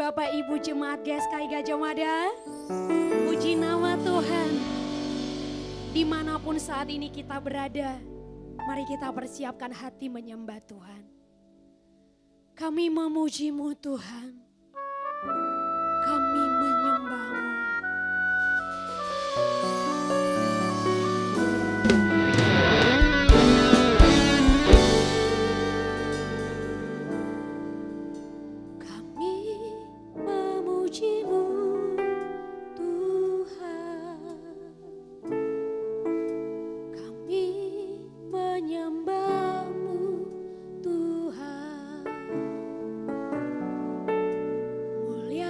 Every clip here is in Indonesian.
Bapak Ibu Jemaat GSKI Gajah Mada. Puji nama Tuhan. Dimanapun saat ini kita berada, mari kita persiapkan hati menyembah Tuhan. Kami memuji-Mu Tuhan. Kami menyembah-Mu. Mulia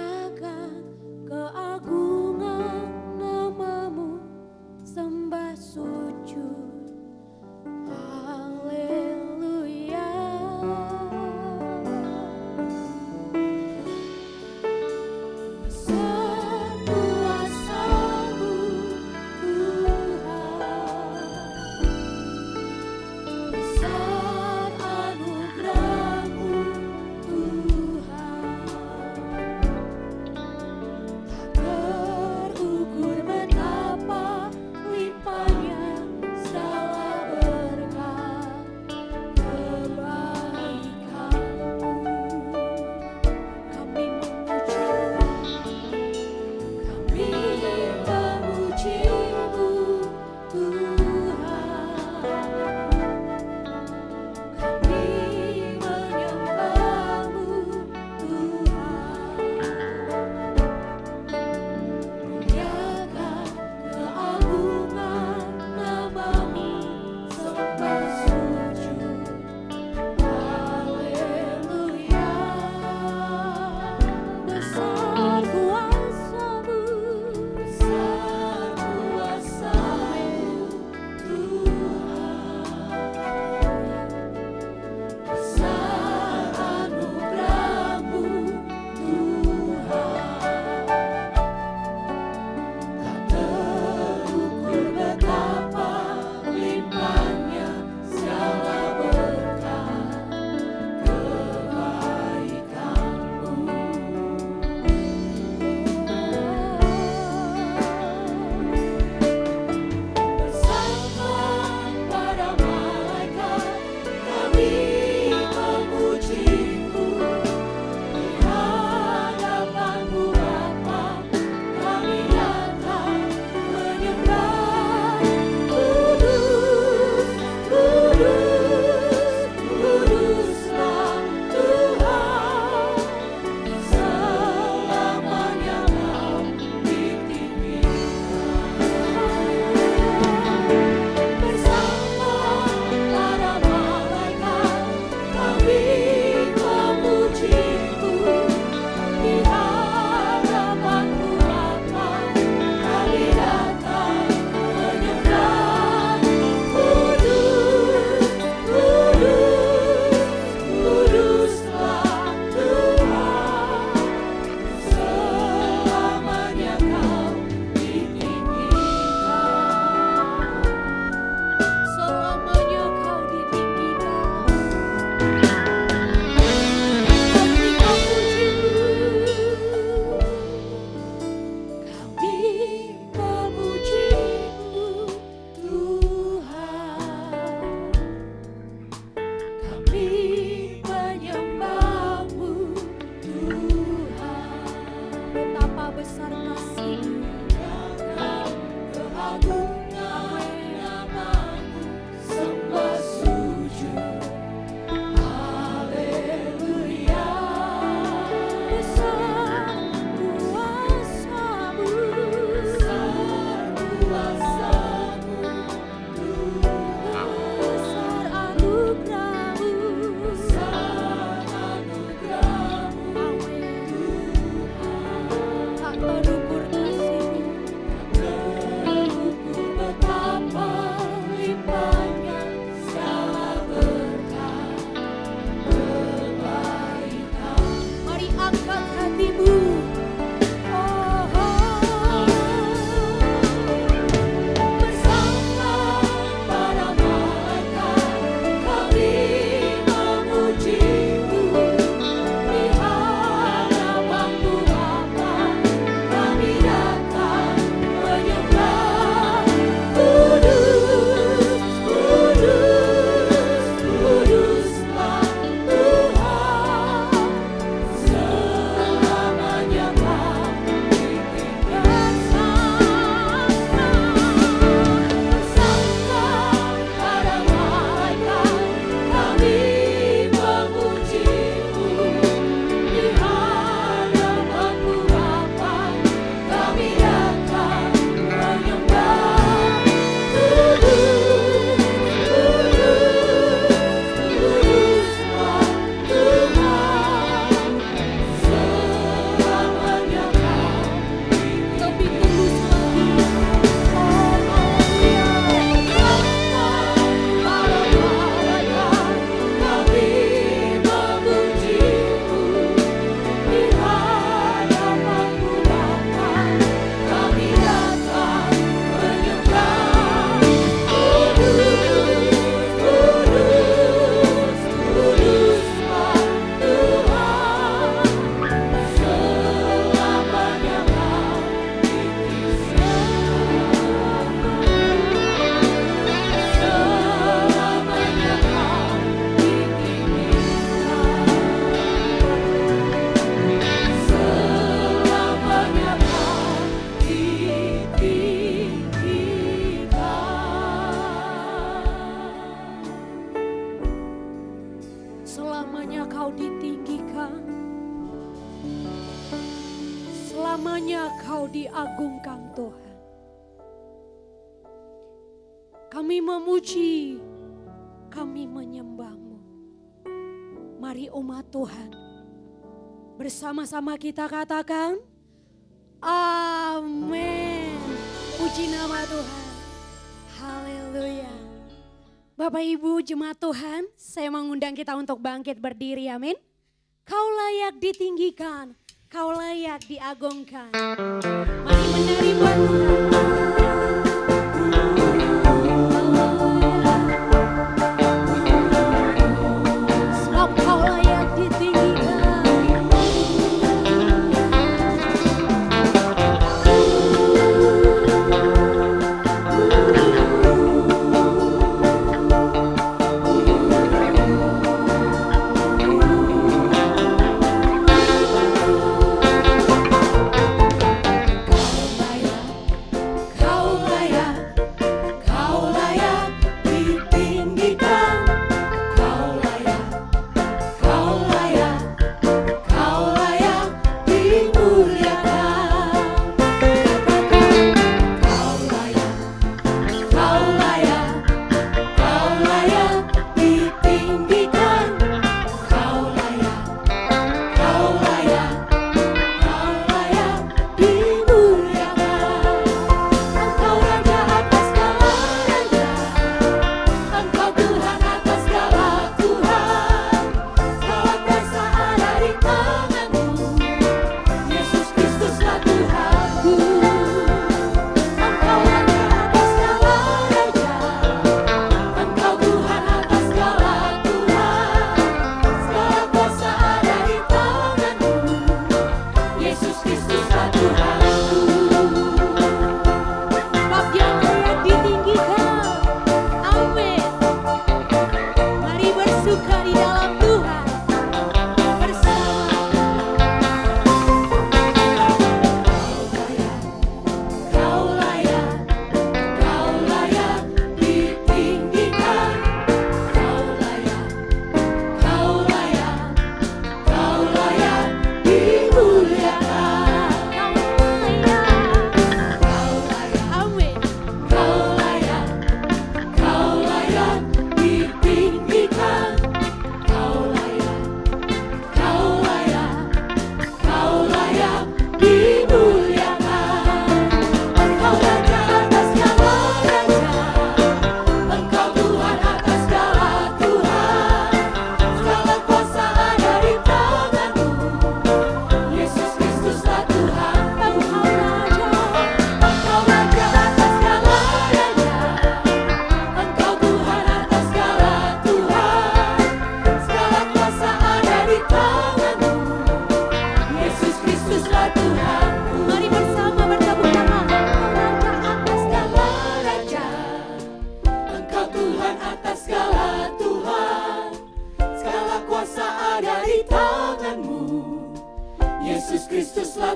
Selamanya Kau diagungkan Tuhan. Kami memuji, kami menyembah-Mu. Mari umat Tuhan, bersama-sama kita katakan, amin. Puji nama Tuhan. Haleluya. Bapak Ibu jemaat Tuhan, saya mengundang kita untuk bangkit berdiri, amin. Kau layak ditinggikan, Kau layak diagungkan. Mari menerima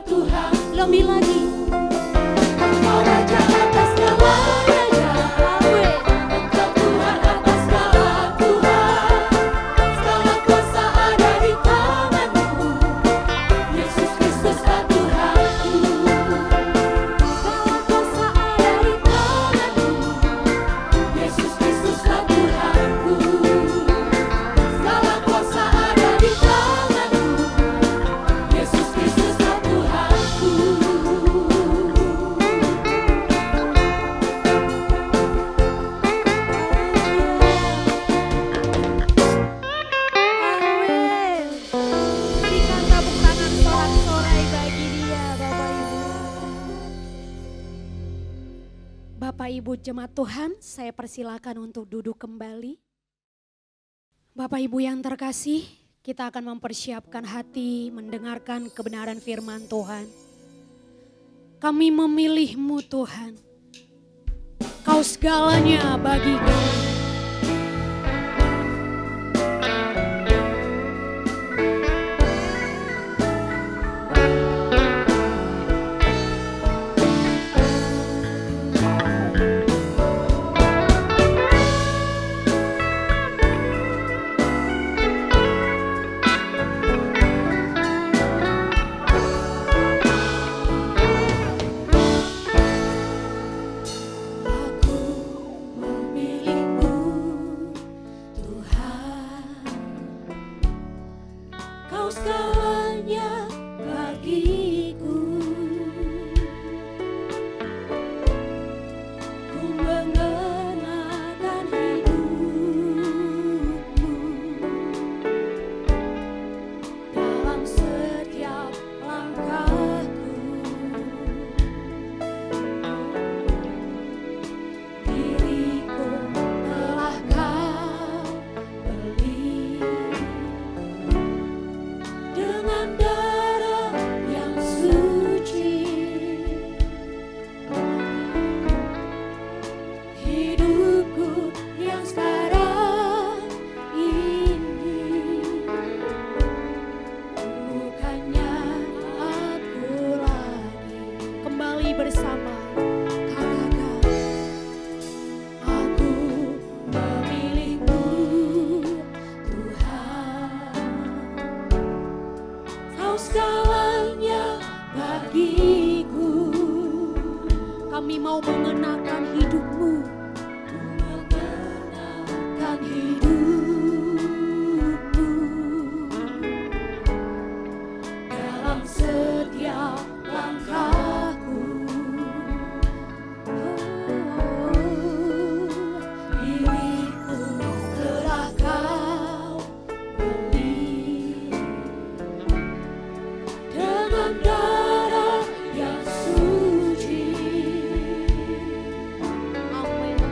Tuhan. Lebih lagi. Engkau Raja atas segala raja. Engkau Tuhan atas segala Tuhan. Segala kuasa ada di tangan-Mu. Yesus Kristuslah Tuhanku. Segala kuasa ada di tangan-Mu. Yesus Kristuslah Tuhanku. Segala kuasa ada di tangan-Mu. Yesus Kristuslah Tuhanku. Bapak Ibu jemaat Tuhan, saya persilakan untuk duduk kembali. Bapak Ibu yang terkasih, kita akan mempersiapkan hati mendengarkan kebenaran firman Tuhan. Kami memilih-Mu Tuhan, Kau segalanya bagi kami. nyanyi bersama. Katakan, aku memilih-Mu Tuhan. Kau segalanya bagiku. Kami mau mengenakan hidup-Mu, mengenakan hidup-Mu dalam setiap langkahku. Diriku telah Kau beli dengan darah yang suci. Amin.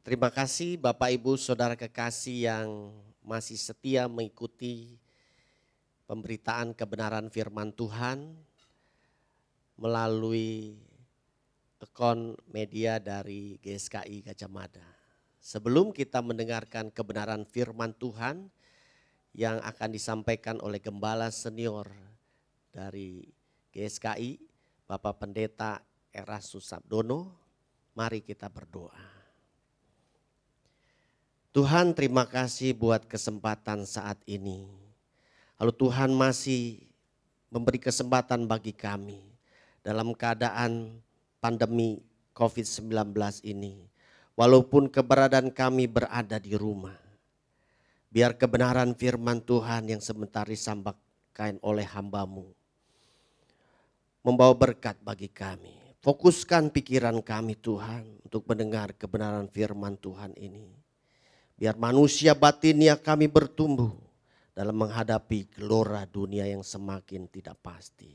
Terima kasih Bapak Ibu Saudara kekasih yang masih setia mengikuti pemberitaan kebenaran firman Tuhan melalui akun media dari GSKI Gajah Mada. Sebelum kita mendengarkan kebenaran firman Tuhan yang akan disampaikan oleh Gembala Senior dari GSKI, Bapak Pendeta Erastus Sabdono, mari kita berdoa. Tuhan, terima kasih buat kesempatan saat ini. Lalu Tuhan masih memberi kesempatan bagi kami dalam keadaan pandemi COVID-19 ini. Walaupun keberadaan kami berada di rumah. Biar kebenaran firman Tuhan yang sebentar disampaikan oleh hamba-Mu membawa berkat bagi kami. Fokuskan pikiran kami Tuhan untuk mendengar kebenaran firman Tuhan ini. Biar manusia batinnya kami bertumbuh dalam menghadapi gelora dunia yang semakin tidak pasti.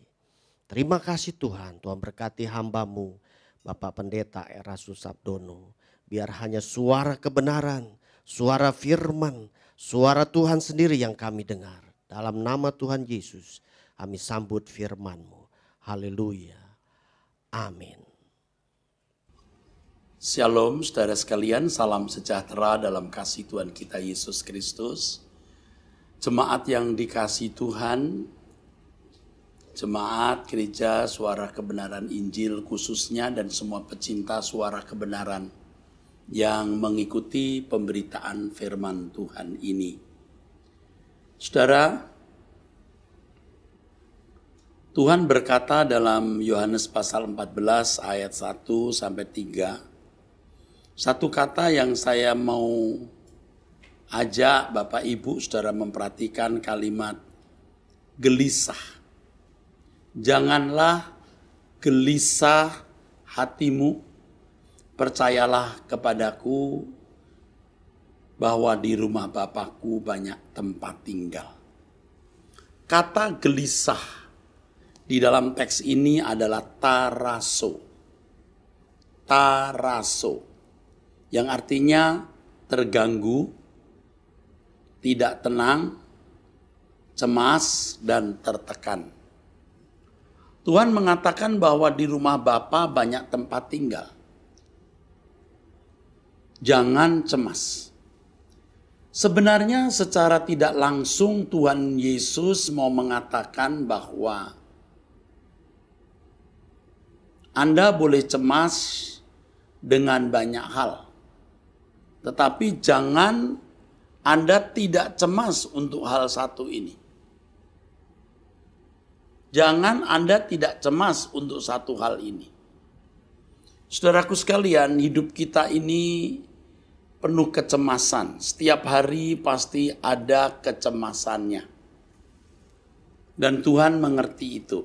Terima kasih Tuhan, Tuhan berkati hamba-Mu, Bapak Pendeta Erastus Sabdono. Biar hanya suara kebenaran, suara firman, suara Tuhan sendiri yang kami dengar. Dalam nama Tuhan Yesus, kami sambut firman-Mu. Haleluya. Amin. Shalom saudara sekalian, salam sejahtera dalam kasih Tuhan kita Yesus Kristus. Jemaat yang dikasih Tuhan, jemaat gereja suara kebenaran Injil khususnya dan semua pecinta suara kebenaran yang mengikuti pemberitaan firman Tuhan ini. Saudara, Tuhan berkata dalam Yohanes pasal 14 ayat 1 sampai 3. Satu kata yang saya mau ajak Bapak Ibu Saudara memperhatikan kalimat gelisah. Janganlah gelisah hatimu, percayalah kepadaku bahwa di rumah Bapakku banyak tempat tinggal. Kata gelisah di dalam teks ini adalah taraso. Taraso. Yang artinya terganggu, tidak tenang, cemas, dan tertekan. Tuhan mengatakan bahwa di rumah Bapa banyak tempat tinggal. Jangan cemas. Sebenarnya secara tidak langsung Tuhan Yesus mau mengatakan bahwa Anda boleh cemas dengan banyak hal. Tetapi jangan Anda tidak cemas untuk hal satu ini. Jangan Anda tidak cemas untuk satu hal ini. Saudaraku sekalian, hidup kita ini penuh kecemasan. Setiap hari pasti ada kecemasannya. Dan Tuhan mengerti itu.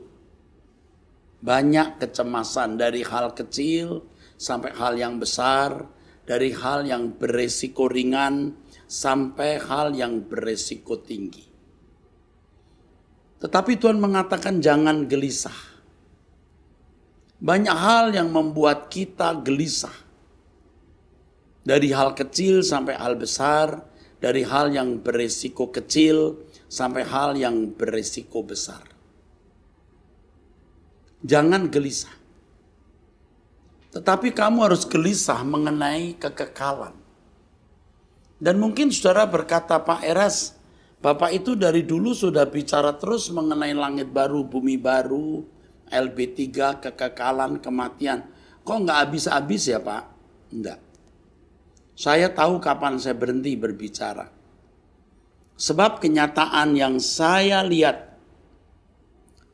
Banyak kecemasan dari hal kecil sampai hal yang besar. Dari hal yang beresiko ringan sampai hal yang beresiko tinggi. Tetapi Tuhan mengatakan jangan gelisah. Banyak hal yang membuat kita gelisah. Dari hal kecil sampai hal besar. Dari hal yang beresiko kecil sampai hal yang beresiko besar. Jangan gelisah. Tetapi kamu harus gelisah mengenai kekekalan. Dan mungkin saudara berkata, Pak Eras, Bapak itu dari dulu sudah bicara terus mengenai langit baru, bumi baru, LB3, kekekalan, kematian. Kok nggak habis-habis ya Pak? Enggak. Saya tahu kapan saya berhenti berbicara. Sebab kenyataan yang saya lihat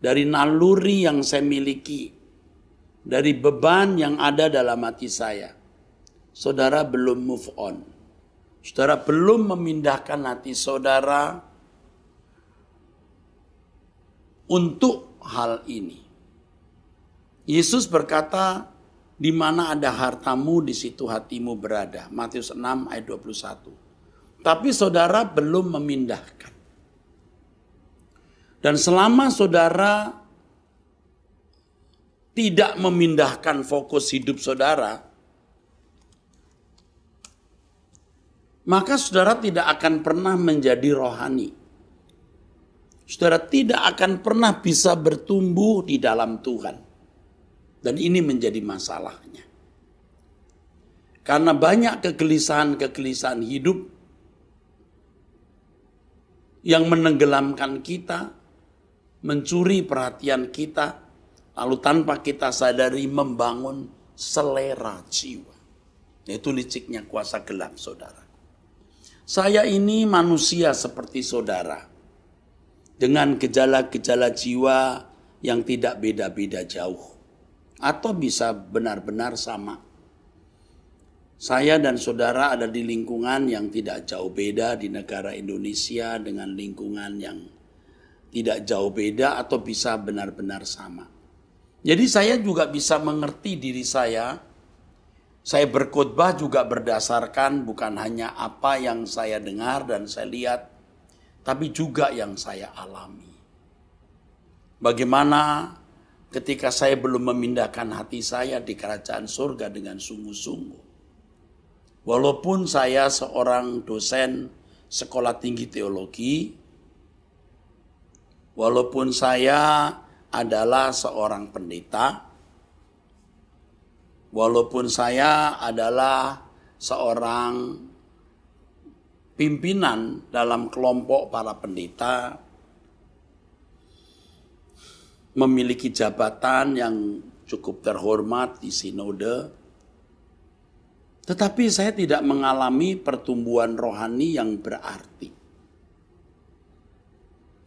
dari naluri yang saya miliki, dari beban yang ada dalam hati saya, saudara belum move on. Saudara belum memindahkan hati saudara untuk hal ini. Yesus berkata, di mana ada hartamu, di situ hatimu berada. Matius 6 ayat 21. Tapi saudara belum memindahkan. Dan selama saudara tidak memindahkan fokus hidup saudara, maka saudara tidak akan pernah menjadi rohani. Saudara tidak akan pernah bisa bertumbuh di dalam Tuhan. Dan ini menjadi masalahnya. Karena banyak kegelisahan-kegelisahan hidup yang menenggelamkan kita, mencuri perhatian kita, lalu tanpa kita sadari membangun selera jiwa. Itu liciknya kuasa gelap, saudara. Saya ini manusia seperti saudara, dengan gejala-gejala jiwa yang tidak beda-beda jauh, atau bisa benar-benar sama. Saya dan saudara ada di lingkungan yang tidak jauh beda di negara Indonesia dengan lingkungan yang tidak jauh beda atau bisa benar-benar sama. Jadi saya juga bisa mengerti diri saya. Saya berkhotbah juga berdasarkan bukan hanya apa yang saya dengar dan saya lihat, tapi juga yang saya alami. Bagaimana ketika saya belum memindahkan hati saya di kerajaan surga dengan sungguh-sungguh. Walaupun saya seorang dosen sekolah tinggi teologi, walaupun saya adalah seorang pendeta, walaupun saya adalah seorang pimpinan dalam kelompok para pendeta, memiliki jabatan yang cukup terhormat di sinode, tetapi saya tidak mengalami pertumbuhan rohani yang berarti.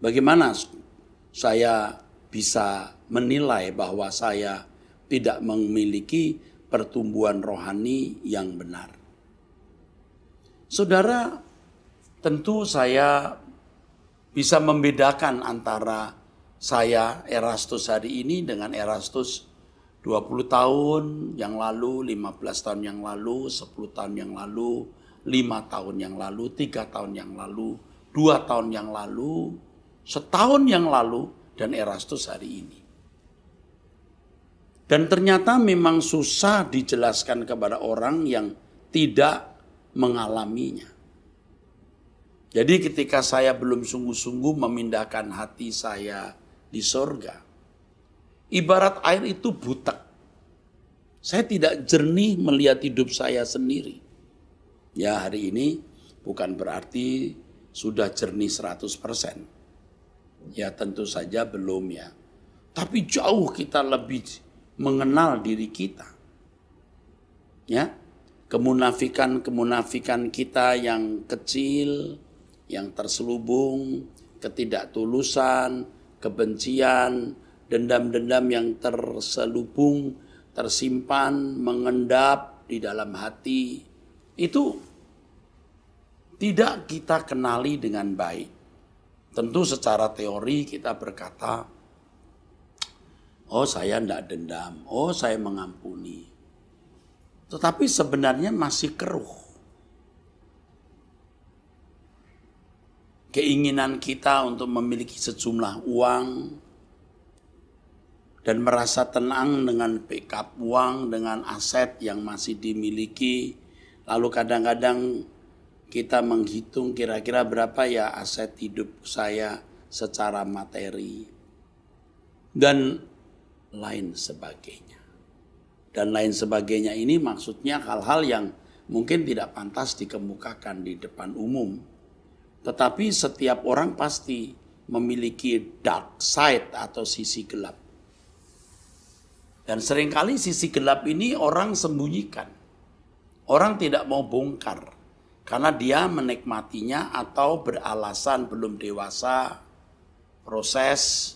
Bagaimana saya bisa menilai bahwa saya tidak memiliki pertumbuhan rohani yang benar? Saudara, tentu saya bisa membedakan antara saya Erastus hari ini dengan Erastus 20 tahun yang lalu, 15 tahun yang lalu, 10 tahun yang lalu, 5 tahun yang lalu, 3 tahun yang lalu, 2 tahun yang lalu, setahun yang lalu, dan Erastus hari ini. Dan ternyata memang susah dijelaskan kepada orang yang tidak mengalaminya. Jadi ketika saya belum sungguh-sungguh memindahkan hati saya di sorga, ibarat air itu butek. Saya tidak jernih melihat hidup saya sendiri. Ya, hari ini bukan berarti sudah jernih 100%. Ya, tentu saja belum ya. Tapi jauh kita lebih mengenal diri kita. Ya, kemunafikan kita yang kecil, yang terselubung, ketidaktulusan, kebencian, dendam-dendam yang terselubung, tersimpan, mengendap di dalam hati, itu tidak kita kenali dengan baik. Tentu secara teori kita berkata, oh saya tidak dendam, oh saya mengampuni. Tetapi sebenarnya masih keruh. Keinginan kita untuk memiliki sejumlah uang dan merasa tenang dengan backup uang, dengan aset yang masih dimiliki. Lalu kadang-kadang kita menghitung kira-kira berapa ya aset hidup saya secara materi. Dan lain sebagainya. Dan lain sebagainya ini maksudnya hal-hal yang mungkin tidak pantas dikemukakan di depan umum. Tetapi setiap orang pasti memiliki dark side atau sisi gelap. Dan seringkali sisi gelap ini orang sembunyikan. Orang tidak mau bongkar. Karena dia menikmatinya atau beralasan belum dewasa, proses,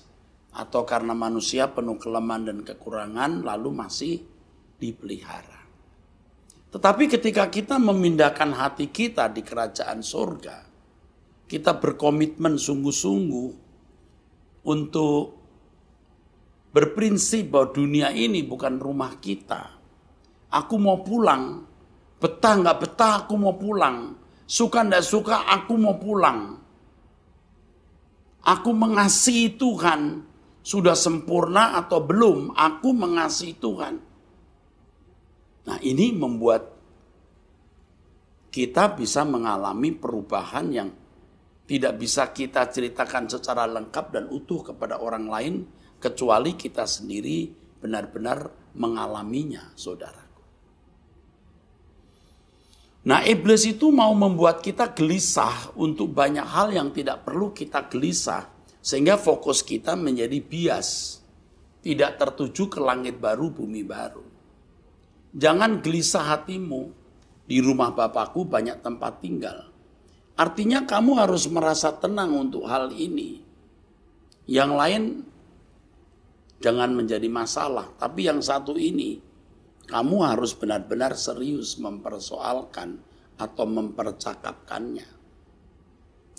atau karena manusia penuh kelemahan dan kekurangan lalu masih dipelihara. Tetapi ketika kita memindahkan hati kita di kerajaan surga, kita berkomitmen sungguh-sungguh untuk berprinsip bahwa dunia ini bukan rumah kita. Aku mau pulang. Betah nggak betah aku mau pulang. Suka nggak suka aku mau pulang. Aku mengasihi Tuhan. Sudah sempurna atau belum? Aku mengasihi Tuhan. Nah ini membuat kita bisa mengalami perubahan yang tidak bisa kita ceritakan secara lengkap dan utuh kepada orang lain, kecuali kita sendiri benar-benar mengalaminya, saudaraku. Nah, iblis itu mau membuat kita gelisah untuk banyak hal yang tidak perlu kita gelisah, sehingga fokus kita menjadi bias, tidak tertuju ke langit baru, bumi baru. Jangan gelisah hatimu, di rumah Bapakku banyak tempat tinggal. Artinya kamu harus merasa tenang untuk hal ini. Yang lain jangan menjadi masalah, tapi yang satu ini kamu harus benar-benar serius mempersoalkan atau mempercakapkannya.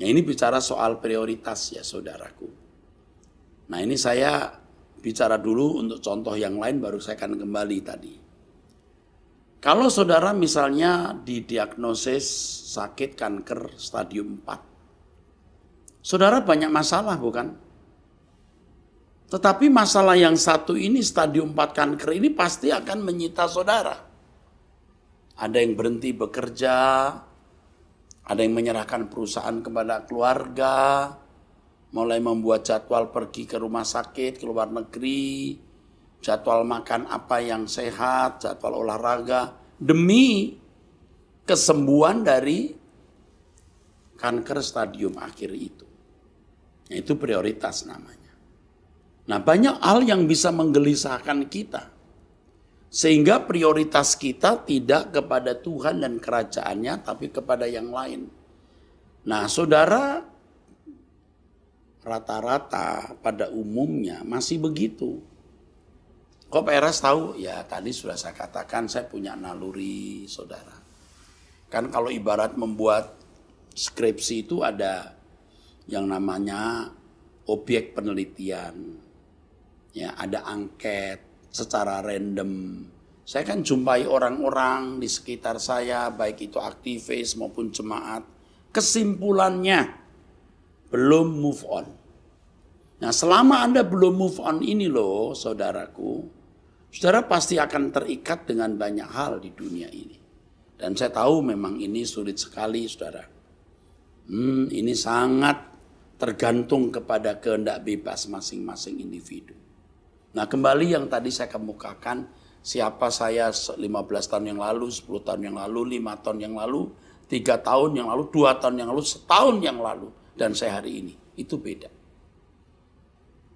Nah, ini bicara soal prioritas ya, saudaraku. Nah, ini saya bicara dulu untuk contoh yang lain, baru saya akan kembali tadi. Kalau saudara misalnya didiagnosis sakit kanker stadium 4. Saudara banyak masalah bukan? Tetapi masalah yang satu ini, stadium 4 kanker ini pasti akan menyita saudara. Ada yang berhenti bekerja, ada yang menyerahkan perusahaan kepada keluarga, mulai membuat jadwal pergi ke rumah sakit, ke luar negeri, jadwal makan apa yang sehat, jadwal olahraga, demi kesembuhan dari kanker stadium akhir itu. Nah, itu prioritas namanya. Nah, banyak hal yang bisa menggelisahkan kita, sehingga prioritas kita tidak kepada Tuhan dan kerajaannya, tapi kepada yang lain. Nah, saudara, rata-rata pada umumnya masih begitu. Kok Pak Eras tahu? Ya tadi sudah saya katakan, saya punya naluri, saudara. Kan kalau ibarat membuat skripsi itu ada yang namanya objek penelitian. Ya, ada angket secara random. Saya kan jumpai orang-orang di sekitar saya, baik itu aktivis maupun jemaat. Kesimpulannya, belum move on. Nah, selama Anda belum move on ini loh, saudaraku, saudara pasti akan terikat dengan banyak hal di dunia ini. Dan saya tahu memang ini sulit sekali, saudara. Ini sangat tergantung kepada kehendak bebas masing-masing individu. Nah, kembali yang tadi saya kemukakan, siapa saya 15 tahun yang lalu, 10 tahun yang lalu, 5 tahun yang lalu, 3 tahun yang lalu, 2 tahun yang lalu, setahun yang lalu, dan saya hari ini. Itu beda.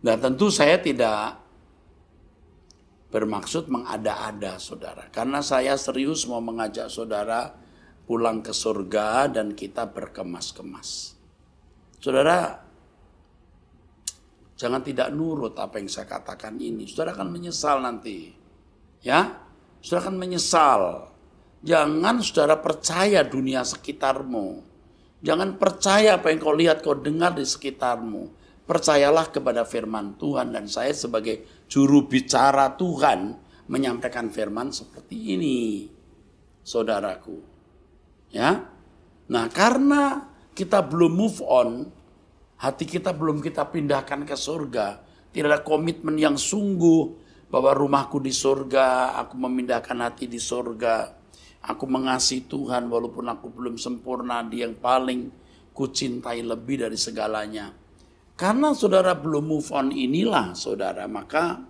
Nah, tentu saya tidak bermaksud mengada-ada, saudara. Karena saya serius mau mengajak saudara pulang ke surga dan kita berkemas-kemas. Saudara, jangan tidak nurut apa yang saya katakan ini. Saudara akan menyesal nanti. Ya, saudara akan menyesal. Jangan saudara percaya dunia sekitarmu. Jangan percaya apa yang kau lihat, kau dengar di sekitarmu. Percayalah kepada firman Tuhan, dan saya sebagai juru bicara Tuhan menyampaikan firman seperti ini, saudaraku. Ya. Nah, karena kita belum move on, hati kita belum kita pindahkan ke surga, tidak ada komitmen yang sungguh bahwa rumahku di surga, aku memindahkan hati di surga, aku mengasihi Tuhan walaupun aku belum sempurna, Dia yang paling kucintai lebih dari segalanya. Karena saudara belum move on inilah, saudara, maka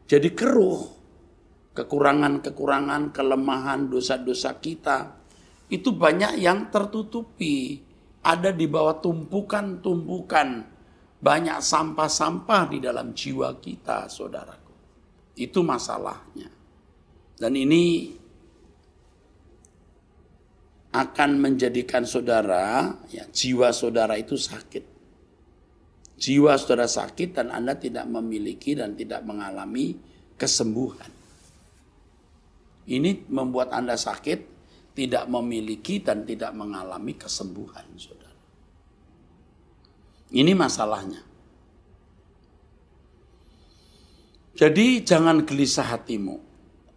jadi keruh. Kekurangan-kekurangan, kelemahan, dosa-dosa kita itu banyak yang tertutupi. Ada di bawah tumpukan-tumpukan banyak sampah-sampah di dalam jiwa kita, saudaraku. Itu masalahnya. Dan ini akan menjadikan saudara, ya, jiwa saudara itu sakit. Jiwa saudara sakit dan Anda tidak memiliki dan tidak mengalami kesembuhan. Ini membuat Anda sakit, tidak memiliki dan tidak mengalami kesembuhan, saudara. Ini masalahnya. Jadi jangan gelisah hatimu.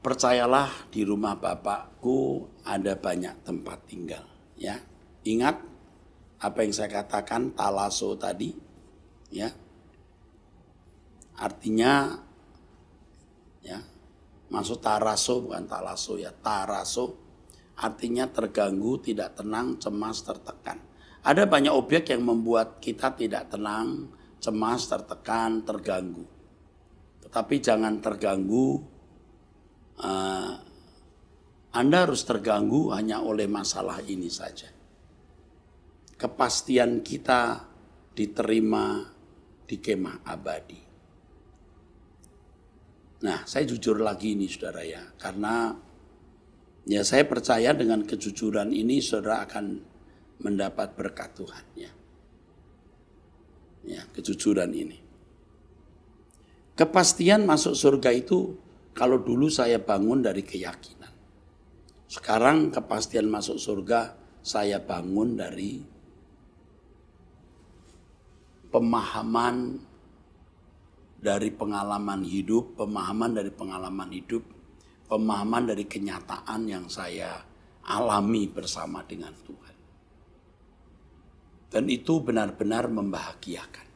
Percayalah, di rumah Bapakku ada banyak tempat tinggal. Ya, ingat apa yang saya katakan talaso tadi. Ya, artinya, ya, maksud taraso bukan talaso ya, taraso artinya terganggu, tidak tenang, cemas, tertekan. Ada banyak objek yang membuat kita tidak tenang, cemas, tertekan, terganggu. Tetapi jangan terganggu, Anda harus terganggu hanya oleh masalah ini saja. Kepastian kita diterima di kemah abadi. Nah, saya jujur lagi ini saudara ya, karena ya saya percaya dengan kejujuran ini saudara akan mendapat berkat Tuhan ya. Ya, kejujuran ini. Kepastian masuk surga itu kalau dulu saya bangun dari keyakinan. Sekarang kepastian masuk surga saya bangun dari pemahaman dari pengalaman hidup, pemahaman dari kenyataan yang saya alami bersama dengan Tuhan. Dan itu benar-benar membahagiakan.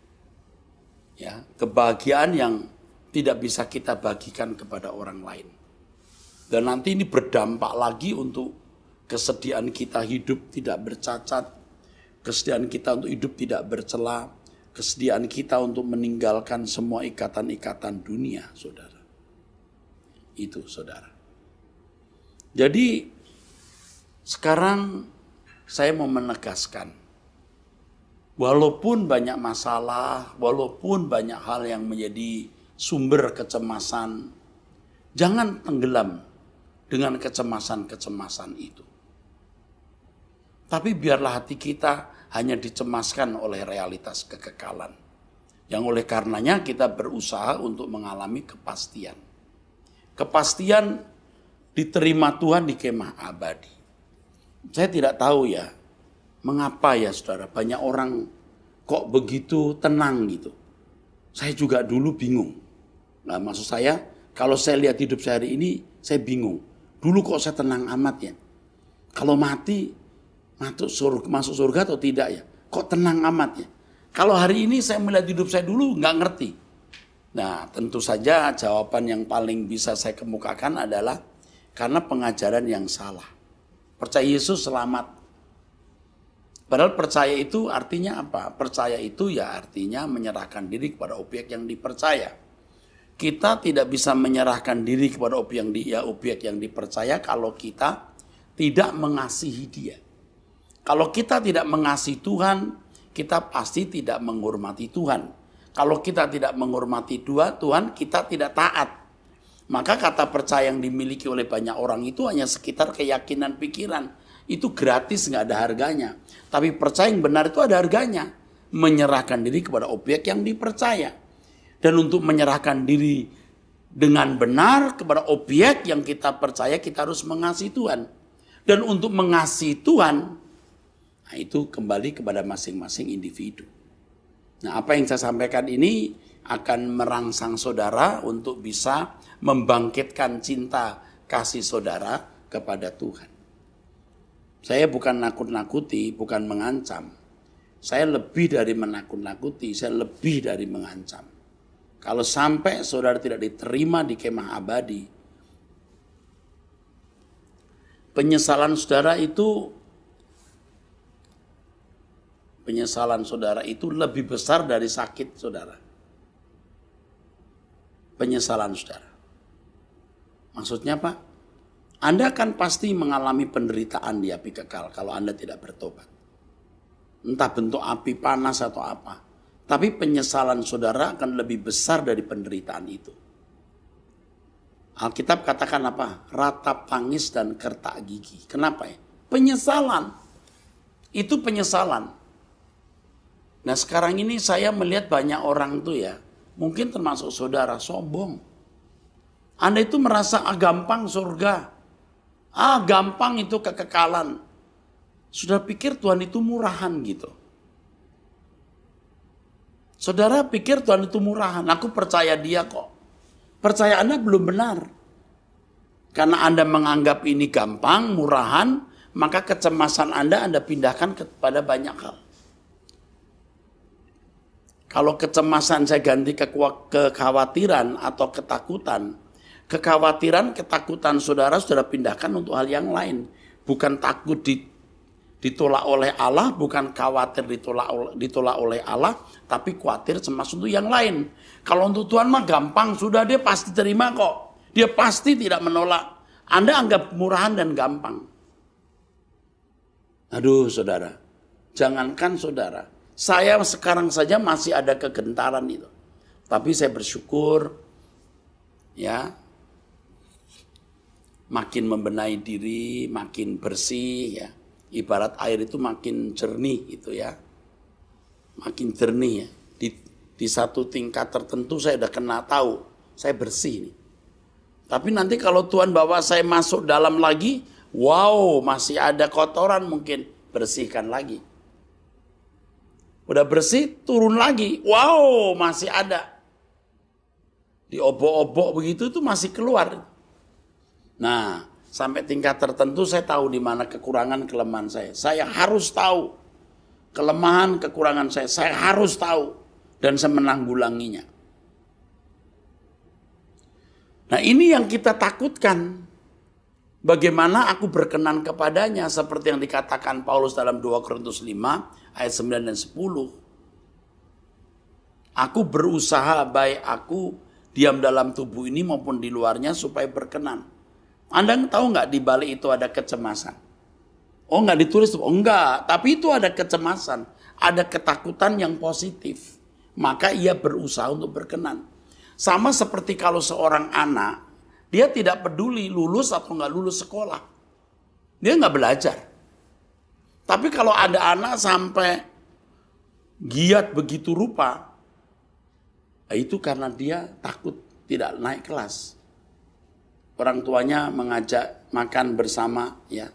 Ya, kebahagiaan yang tidak bisa kita bagikan kepada orang lain. Dan nanti ini berdampak lagi untuk kesediaan kita hidup tidak bercacat, kesediaan kita untuk hidup tidak bercela, kesediaan kita untuk meninggalkan semua ikatan-ikatan dunia, saudara. Itu, saudara. Jadi, sekarang saya mau menegaskan, walaupun banyak masalah, walaupun banyak hal yang menjadi sumber kecemasan, jangan tenggelam dengan kecemasan-kecemasan itu. Tapi biarlah hati kita hanya dicemaskan oleh realitas kekekalan. Yang oleh karenanya kita berusaha untuk mengalami kepastian. Kepastian diterima Tuhan di kemah abadi. Saya tidak tahu ya, mengapa ya saudara, banyak orang kok begitu tenang gitu. Saya juga dulu bingung. Nah, maksud saya, kalau saya lihat hidup saya hari ini, saya bingung. Dulu kok saya tenang amat ya. Kalau mati, masuk surga atau tidak ya? Kok tenang amat ya? Kalau hari ini saya melihat hidup saya dulu nggak ngerti. Nah, tentu saja jawaban yang paling bisa saya kemukakan adalah karena pengajaran yang salah. Percaya Yesus selamat. Padahal percaya itu artinya apa? Percaya itu ya artinya menyerahkan diri kepada objek yang dipercaya. Kita tidak bisa menyerahkan diri kepada objek yang dipercaya kalau kita tidak mengasihi Dia. Kalau kita tidak mengasihi Tuhan, kita pasti tidak menghormati Tuhan. Kalau kita tidak menghormati Tuhan, kita tidak taat. Maka kata percaya yang dimiliki oleh banyak orang itu hanya sekitar keyakinan pikiran. Itu gratis, nggak ada harganya. Tapi percaya yang benar itu ada harganya. Menyerahkan diri kepada objek yang dipercaya. Dan untuk menyerahkan diri dengan benar kepada objek yang kita percaya, kita harus mengasihi Tuhan. Dan untuk mengasihi Tuhan, nah itu kembali kepada masing-masing individu. Nah, apa yang saya sampaikan ini akan merangsang saudara untuk bisa membangkitkan cinta kasih saudara kepada Tuhan. Saya bukan nakut-nakuti, bukan mengancam. Saya lebih dari menakut-nakuti, saya lebih dari mengancam. Kalau sampai saudara tidak diterima di kemah abadi, penyesalan saudara itu lebih besar dari sakit saudara. Penyesalan saudara. Maksudnya Pak, Anda kan pasti mengalami penderitaan di api kekal kalau Anda tidak bertobat. Entah bentuk api panas atau apa. Tapi penyesalan saudara akan lebih besar dari penderitaan itu. Alkitab katakan apa? Ratap tangis dan kertak gigi. Kenapa ya? Penyesalan. Itu penyesalan. Nah sekarang ini saya melihat banyak orang tuh ya, mungkin termasuk saudara, sombong. Anda itu merasa gampang surga. Gampang itu kekekalan. Sudah pikir Tuhan itu murahan gitu. Saudara pikir Tuhan itu murahan, aku percaya Dia kok. Percaya Anda belum benar. Karena Anda menganggap ini gampang, murahan, maka kecemasan Anda pindahkan kepada banyak hal. Kalau kecemasan saya ganti ke kekhawatiran atau ketakutan, ketakutan saudara pindahkan untuk hal yang lain. bukan takut ditolak oleh Allah, bukan khawatir ditolak oleh Allah, tapi khawatir untuk yang lain. Kalau untuk Tuhan mah gampang, sudah dia pasti terima kok. Dia pasti tidak menolak. Anda anggap murahan dan gampang. Aduh saudara, jangankan saudara, saya sekarang saja masih ada kegentaran itu. Tapi saya bersyukur, ya, makin membenahi diri, makin bersih, ya. Ibarat air itu makin jernih gitu ya. Makin jernih ya. Di satu tingkat tertentu saya udah kena tahu, saya bersih nih. Tapi nanti kalau Tuhan bawa saya masuk dalam lagi, wow, masih ada kotoran mungkin, bersihkan lagi. Udah bersih, turun lagi, wow, masih ada. Diobok-obok begitu tuh masih keluar. Nah, sampai tingkat tertentu saya tahu di mana kekurangan kelemahan saya. Saya harus tahu kelemahan kekurangan saya. Saya harus tahu dan saya menanggulanginya. Nah, ini yang kita takutkan. Bagaimana aku berkenan kepadanya seperti yang dikatakan Paulus dalam 2 Korintus 5 ayat 9 dan 10. Aku berusaha baik aku diam dalam tubuh ini maupun di luarnya supaya berkenan. Anda tahu nggak di balik itu ada kecemasan? Oh nggak ditulis? Oh enggak, tapi itu ada kecemasan, ada ketakutan yang positif. Maka ia berusaha untuk berkenan. Sama seperti kalau seorang anak, dia tidak peduli lulus atau nggak lulus sekolah. Dia nggak belajar. Tapi kalau ada anak sampai giat begitu rupa, itu karena dia takut tidak naik kelas. Orang tuanya mengajak makan bersama, ya.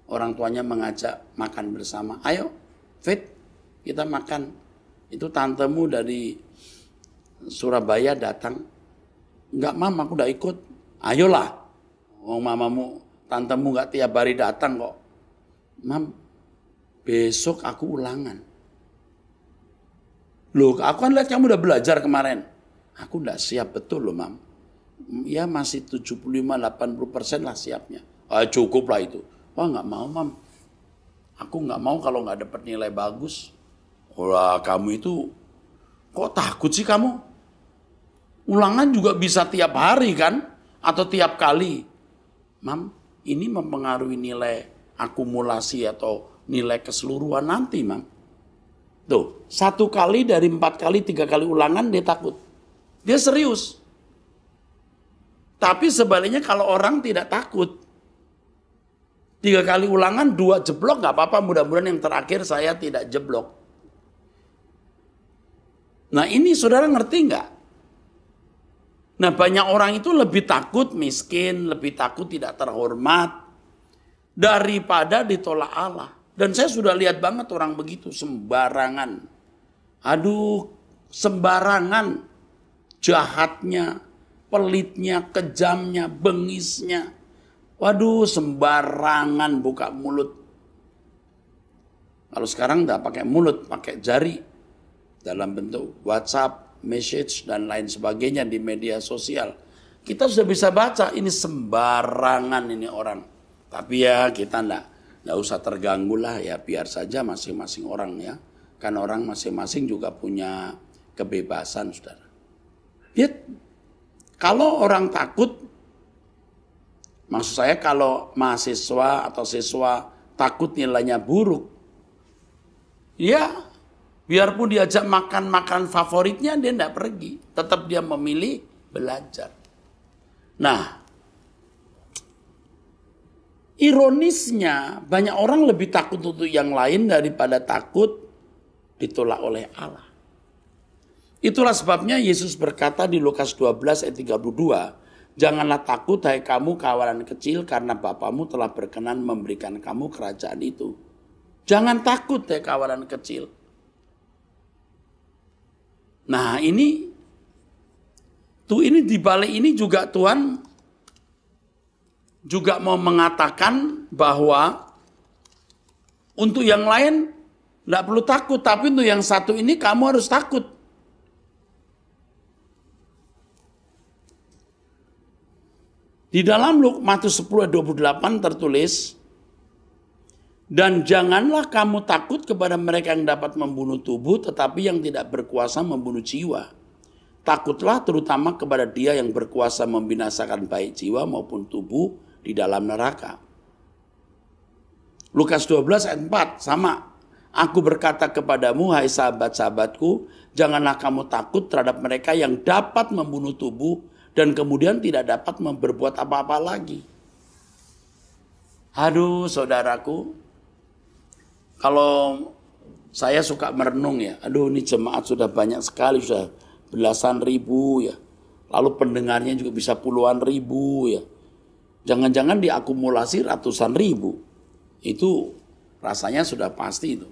Orang tuanya mengajak makan bersama. Ayo, Fit, kita makan. Itu tantemu dari Surabaya datang. Enggak, Mam, aku udah ikut. Ayolah. Oh, mamamu, tantemu enggak tiap hari datang kok. Mam, besok aku ulangan. Loh, aku kan lihat kamu udah belajar kemarin. Aku enggak siap betul loh, Mam. Ya masih 75-80% lah siapnya. Cukup lah itu. Wah nggak mau, Mam. Aku nggak mau kalau nggak dapat nilai bagus. Wah kamu itu kok takut sih kamu? Ulangan juga bisa tiap hari kan? Atau tiap kali. Mam, ini mempengaruhi nilai akumulasi atau nilai keseluruhan nanti, Mam. Tuh, 1 kali dari 4 kali, 3 kali ulangan dia takut. Dia serius. Tapi sebaliknya kalau orang tidak takut, 3 kali ulangan, 2 jeblok gak apa-apa, mudah-mudahan yang terakhir saya tidak jeblok. Nah ini saudara ngerti gak? Nah banyak orang itu lebih takut miskin, lebih takut tidak terhormat, daripada ditolak Allah. Dan saya sudah lihat banget orang begitu, sembarangan. Aduh, sembarangan, jahatnya, pelitnya, kejamnya, bengisnya. Waduh, sembarangan buka mulut. Kalau sekarang enggak pakai mulut, pakai jari. Dalam bentuk WhatsApp, message, dan lain sebagainya di media sosial. Kita sudah bisa baca, ini sembarangan ini orang. Tapi ya kita enggak usah terganggu lah ya, biar saja masing-masing orang ya. Kan orang masing-masing juga punya kebebasan, saudara. Kalau orang takut, maksud saya kalau mahasiswa atau siswa takut nilainya buruk, ya biarpun diajak makan favoritnya dia tidak pergi, tetap dia memilih belajar. Nah, ironisnya banyak orang lebih takut untuk yang lain daripada takut ditolak oleh Allah. Itulah sebabnya Yesus berkata di Lukas 12 ayat 32, janganlah takut hai kamu kawanan kecil karena Bapamu telah berkenan memberikan kamu kerajaan itu. Jangan takut hai kawanan kecil. Nah ini di balik ini juga Tuhan juga mau mengatakan bahwa untuk yang lain tidak perlu takut, tapi untuk yang satu ini kamu harus takut. Di dalam Matius 10 ayat 28 tertulis, Dan janganlah kamu takut kepada mereka yang dapat membunuh tubuh, tetapi yang tidak berkuasa membunuh jiwa. Takutlah terutama kepada Dia yang berkuasa membinasakan baik jiwa maupun tubuh di dalam neraka. Lukas 12 ayat 4 sama. Aku berkata kepadamu, hai sahabat-sahabatku, janganlah kamu takut terhadap mereka yang dapat membunuh tubuh dan kemudian tidak dapat berbuat apa-apa lagi. Aduh saudaraku, kalau saya suka merenung ya, aduh ini jemaat sudah banyak sekali, sudah belasan ribu ya. Lalu pendengarnya juga bisa puluhan ribu ya. Jangan-jangan diakumulasi ratusan ribu. Itu rasanya sudah pasti itu.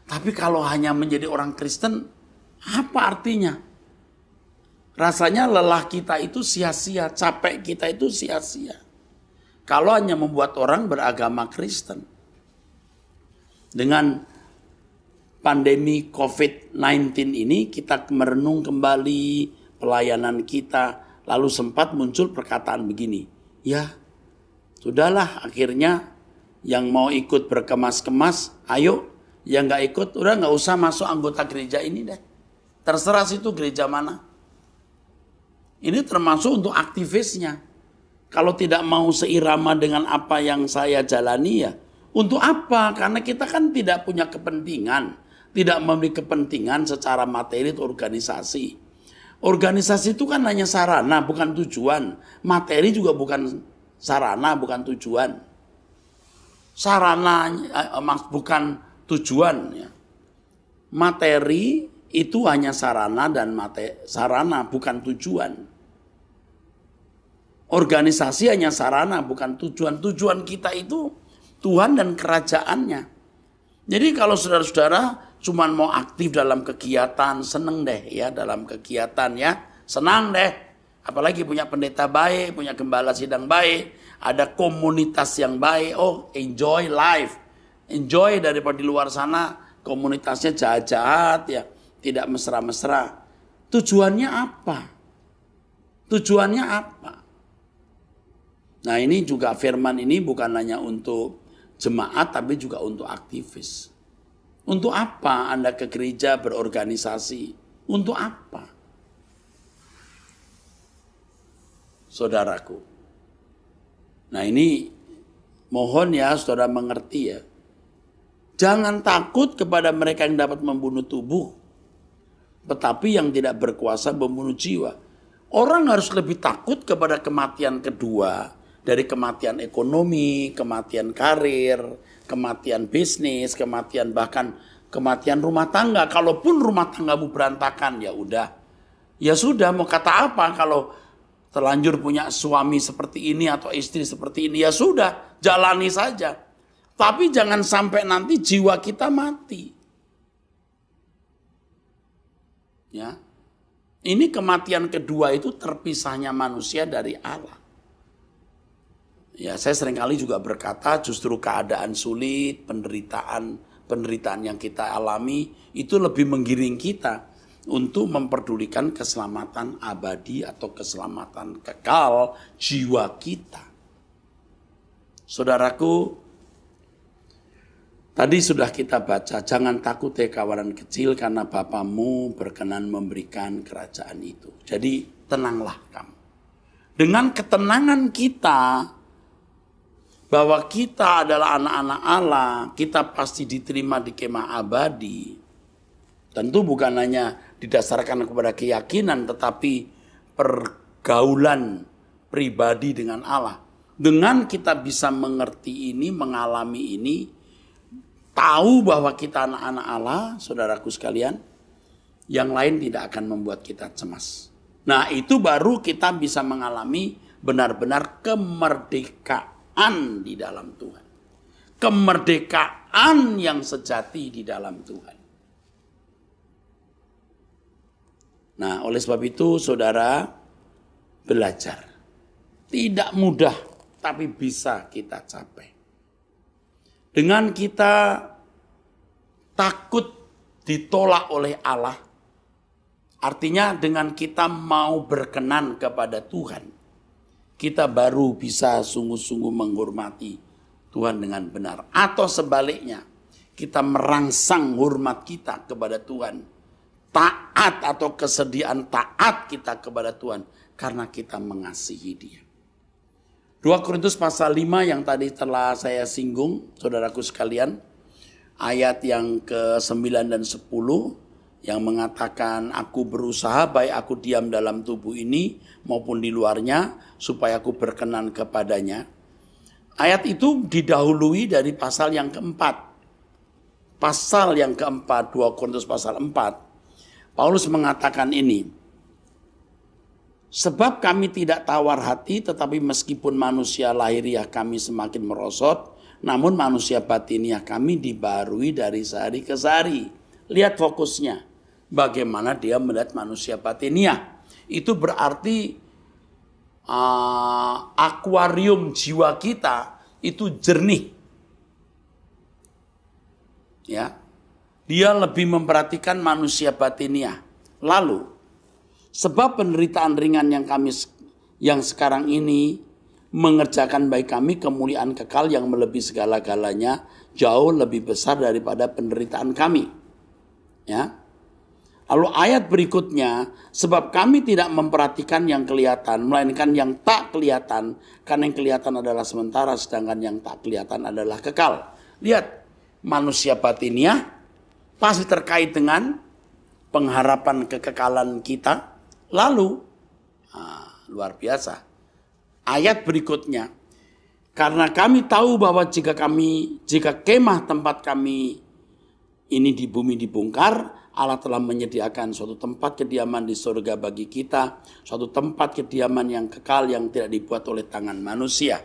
Tapi kalau hanya menjadi orang Kristen, apa artinya? Rasanya lelah kita itu sia-sia, capek kita itu sia-sia. Kalau hanya membuat orang beragama Kristen. Dengan pandemi COVID-19 ini kita merenung kembali pelayanan kita. Lalu sempat muncul perkataan begini. Ya, sudahlah akhirnya yang mau ikut berkemas-kemas, ayo. Yang gak ikut, udah gak usah masuk anggota gereja ini deh. Terserah situ gereja mana. Ini termasuk untuk aktivisnya. Kalau tidak mau seirama dengan apa yang saya jalani ya, untuk apa? Karena kita kan tidak punya kepentingan. Tidak memiliki kepentingan secara materi atau organisasi. Organisasi itu kan hanya sarana, bukan tujuan. Materi juga bukan sarana, bukan tujuan. Sarana bukan tujuan ya. Materi itu hanya sarana dan sarana bukan tujuan. Organisasi hanya sarana bukan tujuan. Tujuan kita itu Tuhan dan kerajaannya. Jadi kalau saudara-saudara cuma mau aktif dalam kegiatan, seneng deh ya dalam kegiatan ya, senang deh. Apalagi punya pendeta baik, punya gembala sidang baik, ada komunitas yang baik, oh enjoy life. Enjoy daripada di luar sana komunitasnya jahat-jahat ya, tidak mesra-mesra. Tujuannya apa? Tujuannya apa? Nah ini juga firman ini bukan hanya untuk jemaat tapi juga untuk aktivis. Untuk apa Anda ke gereja berorganisasi? Untuk apa? Saudaraku. Nah ini mohon ya saudara mengerti ya. Jangan takut kepada mereka yang dapat membunuh tubuh, tetapi yang tidak berkuasa membunuh jiwa. Orang harus lebih takut kepada kematian kedua dari kematian ekonomi, kematian karir, kematian bisnis, kematian bahkan kematian rumah tangga. Kalaupun rumah tanggamu berantakan, ya udah. Ya sudah, mau kata apa kalau terlanjur punya suami seperti ini atau istri seperti ini, ya sudah, jalani saja. Tapi jangan sampai nanti jiwa kita mati. Ya. Ini kematian kedua itu terpisahnya manusia dari Allah. Ya, saya seringkali juga berkata justru keadaan sulit, penderitaan yang kita alami itu lebih menggiring kita untuk memperdulikan keselamatan abadi atau keselamatan kekal jiwa kita. Saudaraku, tadi sudah kita baca, jangan takut ya kawanan kecil karena Bapamu berkenan memberikan kerajaan itu. Jadi tenanglah kamu. Dengan ketenangan kita, bahwa kita adalah anak-anak Allah, kita pasti diterima di kemah abadi. Tentu bukan hanya didasarkan kepada keyakinan, tetapi pergaulan pribadi dengan Allah. Dengan kita bisa mengerti ini, mengalami ini, tahu bahwa kita anak-anak Allah, saudaraku sekalian, yang lain tidak akan membuat kita cemas. Nah itu baru kita bisa mengalami benar-benar kemerdekaan di dalam Tuhan. Kemerdekaan yang sejati di dalam Tuhan. Nah oleh sebab itu saudara belajar. Tidak mudah tapi bisa kita capai. Dengan kita takut ditolak oleh Allah, artinya dengan kita mau berkenan kepada Tuhan, kita baru bisa sungguh-sungguh menghormati Tuhan dengan benar. Atau sebaliknya, kita merangsang hormat kita kepada Tuhan. Taat atau kesediaan taat kita kepada Tuhan karena kita mengasihi Dia. 2 Korintus pasal 5 yang tadi telah saya singgung, saudaraku sekalian, ayat yang ke-9 dan 10 yang mengatakan, aku berusaha baik aku diam dalam tubuh ini maupun di luarnya supaya aku berkenan kepadanya. Ayat itu didahului dari pasal yang keempat. Pasal yang keempat, 2 Korintus pasal 4. Paulus mengatakan ini, sebab kami tidak tawar hati, tetapi meskipun manusia lahiriah kami semakin merosot, namun manusia batiniah kami dibarui dari sehari ke sehari. Lihat fokusnya, bagaimana dia melihat manusia batiniah. Itu berarti akuarium jiwa kita itu jernih. Ya, dia lebih memperhatikan manusia batiniah. Lalu, sebab penderitaan ringan yang sekarang ini mengerjakan baik kami kemuliaan kekal yang melebihi segala-galanya jauh lebih besar daripada penderitaan kami. Ya. Lalu ayat berikutnya, sebab kami tidak memperhatikan yang kelihatan melainkan yang tak kelihatan, karena yang kelihatan adalah sementara sedangkan yang tak kelihatan adalah kekal. Lihat, manusia batiniah pasti terkait dengan pengharapan kekekalan kita. Lalu, luar biasa, ayat berikutnya, karena kami tahu bahwa jika kemah tempat kami ini di bumi dibongkar, Allah telah menyediakan suatu tempat kediaman di surga bagi kita, suatu tempat kediaman yang kekal yang tidak dibuat oleh tangan manusia.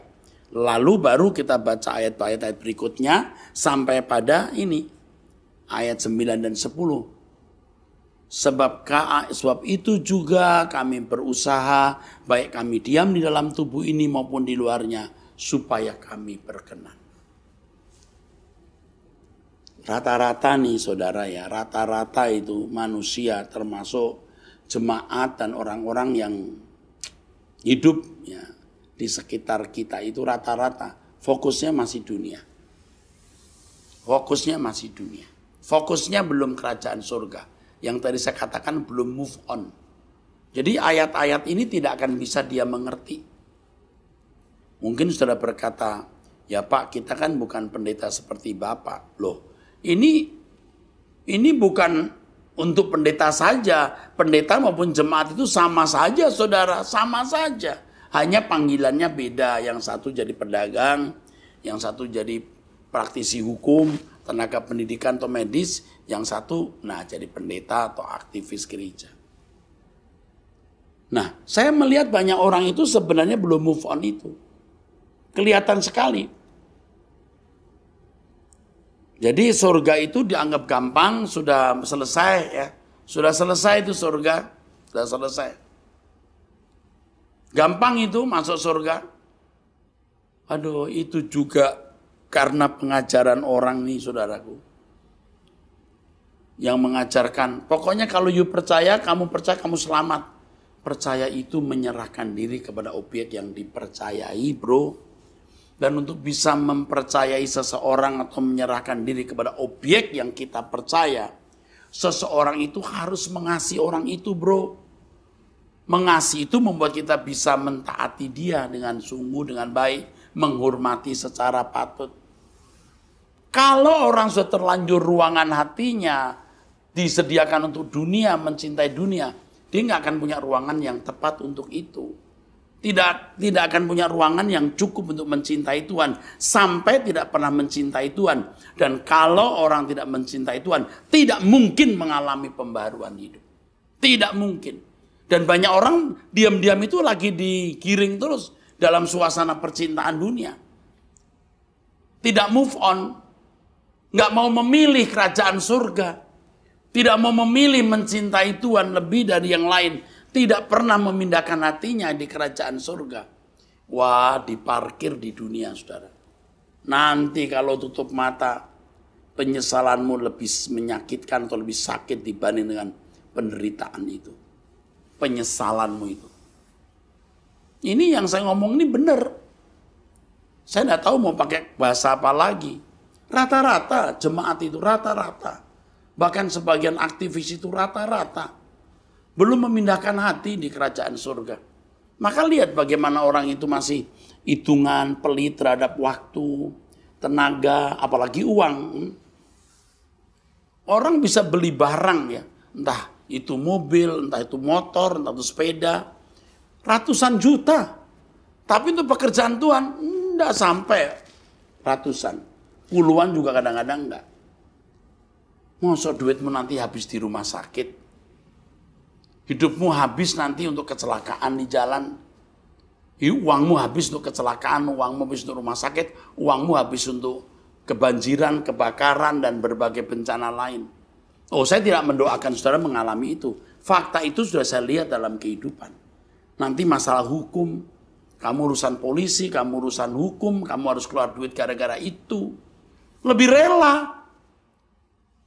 Lalu baru kita baca ayat-ayat berikutnya sampai pada ini, ayat 9 dan 10. Sebab itu juga kami berusaha, baik kami diam di dalam tubuh ini maupun di luarnya, supaya kami berkenan. Rata-rata nih saudara ya, rata-rata itu manusia termasuk jemaat dan orang-orang yang hidup ya, di sekitar kita itu rata-rata fokusnya masih dunia. Fokusnya masih dunia. Fokusnya belum kerajaan surga. Yang tadi saya katakan belum move on. Jadi ayat-ayat ini tidak akan bisa dia mengerti. Mungkin saudara berkata, ya Pak, kita kan bukan pendeta seperti Bapak. Loh, ini bukan untuk pendeta saja. Pendeta maupun jemaat itu sama saja saudara, sama saja. Hanya panggilannya beda. Yang satu jadi pedagang, yang satu jadi praktisi hukum, tenaga pendidikan atau medis, yang satu jadi pendeta atau aktivis gereja. Nah, saya melihat banyak orang itu sebenarnya belum move on itu. Kelihatan sekali. Jadi surga itu dianggap gampang, sudah selesai ya. Sudah selesai itu surga, sudah selesai. Gampang itu masuk surga. Aduh, itu juga karena pengajaran orang nih saudaraku. Yang mengajarkan, pokoknya kalau you percaya, kamu selamat. Percaya itu menyerahkan diri kepada objek yang dipercayai bro. Dan untuk bisa mempercayai seseorang atau menyerahkan diri kepada objek yang kita percaya, seseorang itu harus mengasihi orang itu bro. Mengasihi itu membuat kita bisa mentaati dia dengan sungguh, dengan baik, menghormati secara patut. Kalau orang sudah terlanjur ruangan hatinya disediakan untuk dunia, mencintai dunia, dia nggak akan punya ruangan yang tepat untuk itu. Tidak akan punya ruangan yang cukup untuk mencintai Tuhan, sampai tidak pernah mencintai Tuhan. Dan kalau orang tidak mencintai Tuhan, tidak mungkin mengalami pembaruan hidup. Tidak mungkin. Dan banyak orang diam-diam itu lagi digiring terus dalam suasana percintaan dunia. Tidak move on. Nggak mau memilih kerajaan surga. Tidak mau memilih mencintai Tuhan lebih dari yang lain. Tidak pernah memindahkan hatinya di kerajaan surga. Wah, diparkir di dunia, saudara. Nanti kalau tutup mata, penyesalanmu lebih menyakitkan atau lebih sakit dibanding dengan penderitaan itu. Penyesalanmu itu. Ini yang saya ngomong ini benar. Saya tidak tahu mau pakai bahasa apa lagi. Rata-rata jemaat itu rata-rata. Bahkan sebagian aktivis itu rata-rata. Belum memindahkan hati di kerajaan surga. Maka lihat bagaimana orang itu masih hitungan, pelit terhadap waktu, tenaga, apalagi uang. Orang bisa beli barang ya. Entah itu mobil, entah itu motor, entah itu sepeda. Ratusan juta. Tapi untuk pekerjaan Tuhan enggak sampai ratusan. Puluhan juga kadang-kadang enggak. Masa duitmu nanti habis di rumah sakit. Hidupmu habis nanti untuk kecelakaan di jalan. Uangmu habis untuk kecelakaan, uangmu habis untuk rumah sakit, uangmu habis untuk kebanjiran, kebakaran, dan berbagai bencana lain. Oh, saya tidak mendoakan saudara mengalami itu. Fakta itu sudah saya lihat dalam kehidupan. Nanti masalah hukum, kamu urusan polisi, kamu urusan hukum, kamu harus keluar duit gara-gara itu. Lebih rela.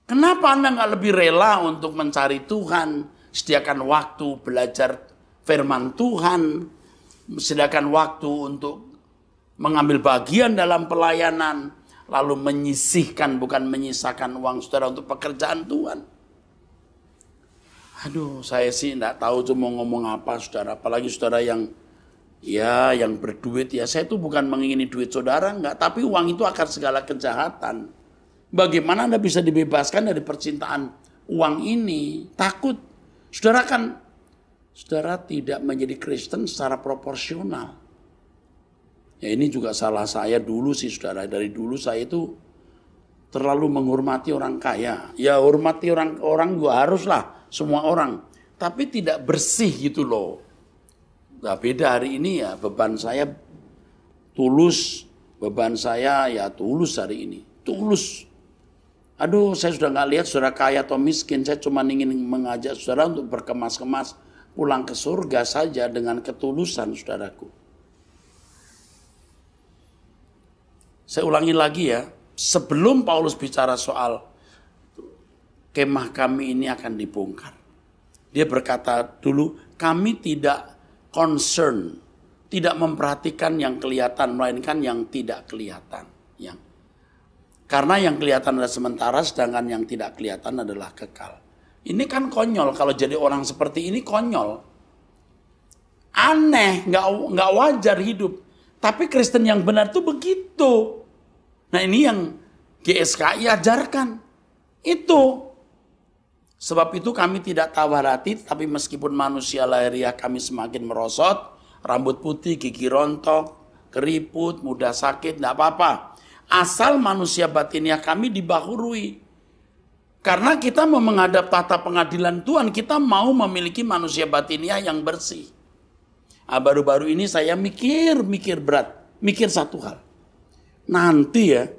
Kenapa Anda nggak lebih rela untuk mencari Tuhan, sediakan waktu belajar firman Tuhan, sediakan waktu untuk mengambil bagian dalam pelayanan, lalu menyisihkan bukan menyisakan uang saudara untuk pekerjaan Tuhan. Aduh, saya sih enggak tahu tuh mau ngomong apa saudara, apalagi saudara yang berduit ya. Saya tuh bukan mengingini duit saudara enggak, tapi uang itu akar segala kejahatan. Bagaimana Anda bisa dibebaskan dari percintaan uang ini? Takut. Saudara tidak menjadi Kristen secara proporsional. Ya ini juga salah saya dulu sih saudara. Dari dulu saya itu terlalu menghormati orang kaya. Ya hormati orang juga haruslah, semua orang. Tapi tidak bersih gitu loh. Nah beda hari ini ya, beban saya tulus. Beban saya ya tulus hari ini. Tulus. Aduh saya sudah gak lihat saudara kaya atau miskin. Saya cuma ingin mengajak saudara untuk berkemas-kemas. Pulang ke surga saja dengan ketulusan saudaraku. Saya ulangi lagi ya. Sebelum Paulus bicara soal kemah kami ini akan dibongkar. Dia berkata dulu, kami tidak concern, tidak memperhatikan yang kelihatan, melainkan yang tidak kelihatan. Karena yang kelihatan adalah sementara, sedangkan yang tidak kelihatan adalah kekal. Ini kan konyol, kalau jadi orang seperti ini konyol. Aneh, nggak wajar hidup. Tapi Kristen yang benar itu begitu. Nah ini yang GSKI ajarkan. Itu. Sebab itu kami tidak tawar hati, tapi meskipun manusia lahiriah kami semakin merosot, rambut putih, gigi rontok, keriput, mudah sakit, tidak apa-apa. Asal manusia batiniah kami dibahurui. Karena kita mau menghadap tata pengadilan Tuhan, kita mau memiliki manusia batiniah yang bersih. Baru-baru ini saya mikir berat, mikir satu hal. Nanti ya,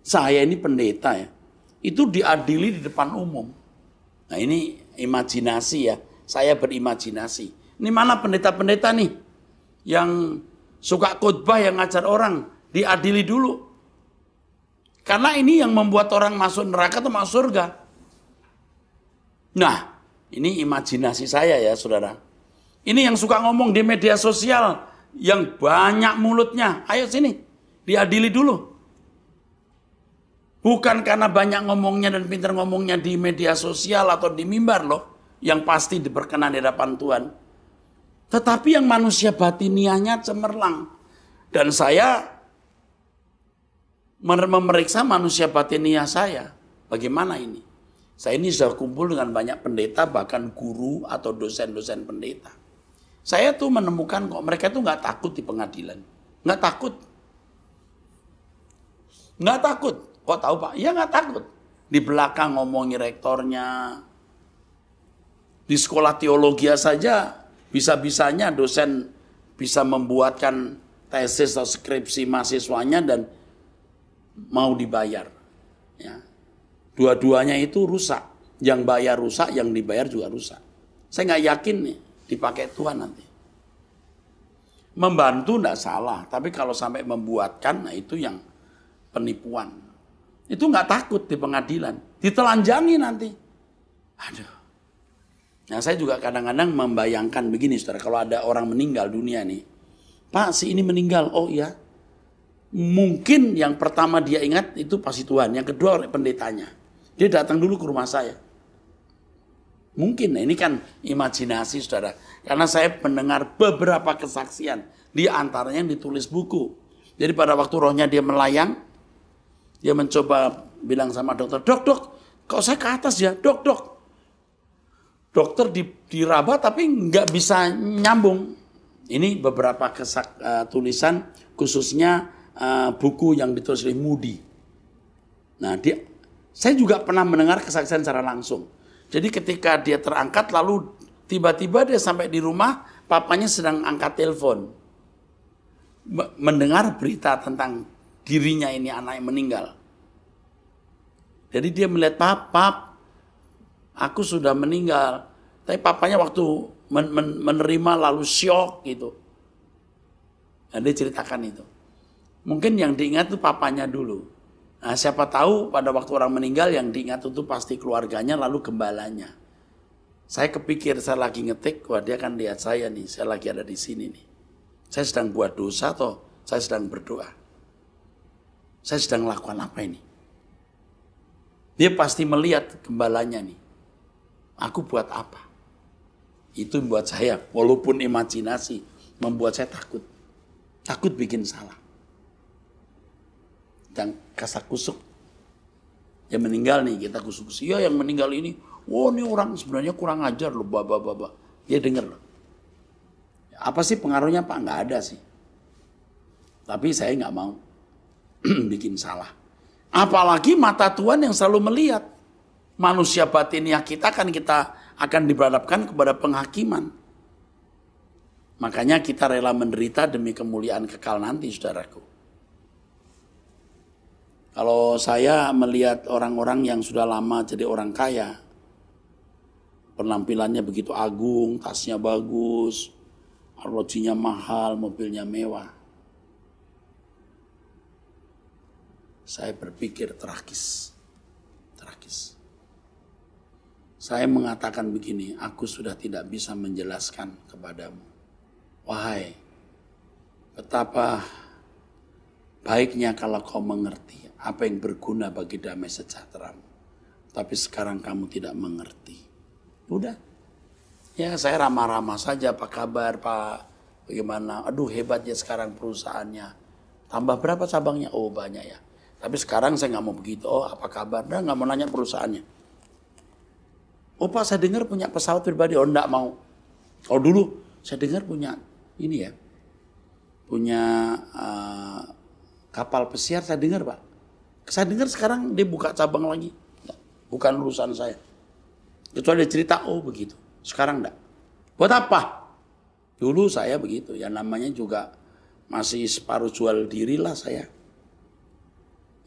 saya ini pendeta ya, itu diadili di depan umum. Nah ini imajinasi ya, saya berimajinasi. Ini mana pendeta-pendeta nih, yang suka khotbah, yang ngajar orang, diadili dulu. Karena ini yang membuat orang masuk neraka atau masuk surga. Nah, ini imajinasi saya ya saudara. Ini yang suka ngomong di media sosial, yang banyak mulutnya. Ayo sini, diadili dulu. Bukan karena banyak ngomongnya dan pintar ngomongnya di media sosial atau di mimbar loh, yang pasti diberkenan di hadapan Tuhan. Tetapi yang manusia batiniahnya cemerlang. Dan saya memeriksa manusia batiniah saya. Bagaimana ini? Saya ini sudah kumpul dengan banyak pendeta, bahkan guru atau dosen-dosen pendeta. Saya tuh menemukan kok mereka tuh nggak takut di pengadilan. Nggak takut. Nggak takut. Kok tahu Pak? Ya nggak takut. Di belakang ngomongi rektornya. Di sekolah teologi saja bisa-bisanya dosen bisa membuatkan tesis atau skripsi mahasiswanya dan mau dibayar. Ya. Dua-duanya itu rusak. Yang bayar rusak, yang dibayar juga rusak. Saya nggak yakin nih dipakai Tuhan nanti. Membantu nggak salah, tapi kalau sampai membuatkan, nah itu yang penipuan. Itu nggak takut di pengadilan, ditelanjangi nanti. Aduh. Nah saya juga kadang-kadang membayangkan begini saudara, kalau ada orang meninggal dunia nih. Pak si ini meninggal, oh iya. Mungkin yang pertama dia ingat itu pasti Tuhan, yang kedua oleh pendetanya. Dia datang dulu ke rumah saya. Mungkin, ini kan imajinasi saudara. Karena saya mendengar beberapa kesaksian, di antaranya yang ditulis buku. Jadi pada waktu rohnya dia melayang, dia mencoba bilang sama dokter, dok, kok saya ke atas ya, dok. Dokter diraba tapi nggak bisa nyambung. Ini beberapa tulisan khususnya buku yang ditulis oleh Moody. Nah, saya juga pernah mendengar kesaksian secara langsung. Jadi ketika dia terangkat lalu tiba-tiba dia sampai di rumah, papanya sedang angkat telepon. Mendengar berita tentang dirinya ini anak yang meninggal. Jadi dia melihat, pap, aku sudah meninggal. Tapi papanya waktu menerima lalu syok gitu. Nah, dia ceritakan itu. Mungkin yang diingat itu papanya dulu. Nah, siapa tahu pada waktu orang meninggal yang diingat itu pasti keluarganya lalu gembalanya. Saya kepikir saya lagi ngetik, wah dia kan lihat saya nih, saya lagi ada di sini nih. Saya sedang buat dosa atau saya sedang berdoa. Saya sedang melakukan apa ini? Dia pasti melihat gembalanya nih. Aku buat apa? Itu membuat saya, walaupun imajinasi, membuat saya takut. Takut bikin salah. Dan kasak-kusuk. Yang meninggal nih, kita kusuk-kusuk. Ya yang meninggal ini, wah ini orang sebenarnya kurang ajar loh, baba. Dia dengar loh. Apa sih pengaruhnya Pak? Nggak ada sih. Tapi saya nggak mau bikin salah. Apalagi mata Tuhan yang selalu melihat. Manusia batiniah kita akan diberhadapkan kepada penghakiman. Makanya kita rela menderita demi kemuliaan kekal nanti, saudaraku. Kalau saya melihat orang-orang yang sudah lama jadi orang kaya, penampilannya begitu agung, tasnya bagus, arlojinya mahal, mobilnya mewah. Saya berpikir tragis. Saya mengatakan begini, aku sudah tidak bisa menjelaskan kepadamu. Wahai, betapa baiknya kalau kau mengerti apa yang berguna bagi damai sejahteramu. Tapi sekarang kamu tidak mengerti. Udah. Ya saya ramah-ramah saja, apa kabar Pak? Bagaimana? Aduh hebat ya sekarang perusahaannya. Tambah berapa cabangnya? Oh banyak ya. Tapi sekarang saya nggak mau begitu. Oh apa kabar? Nah nggak mau nanya perusahaannya. Oh Pak saya dengar punya pesawat pribadi. Oh enggak mau. Oh dulu saya dengar punya ini ya. Punya kapal pesiar saya dengar Pak. Saya dengar sekarang dia buka cabang lagi. Bukan urusan saya. Kecuali dia cerita oh begitu. Sekarang enggak. Buat apa? Dulu saya begitu. Ya namanya juga masih separuh jual diri lah saya.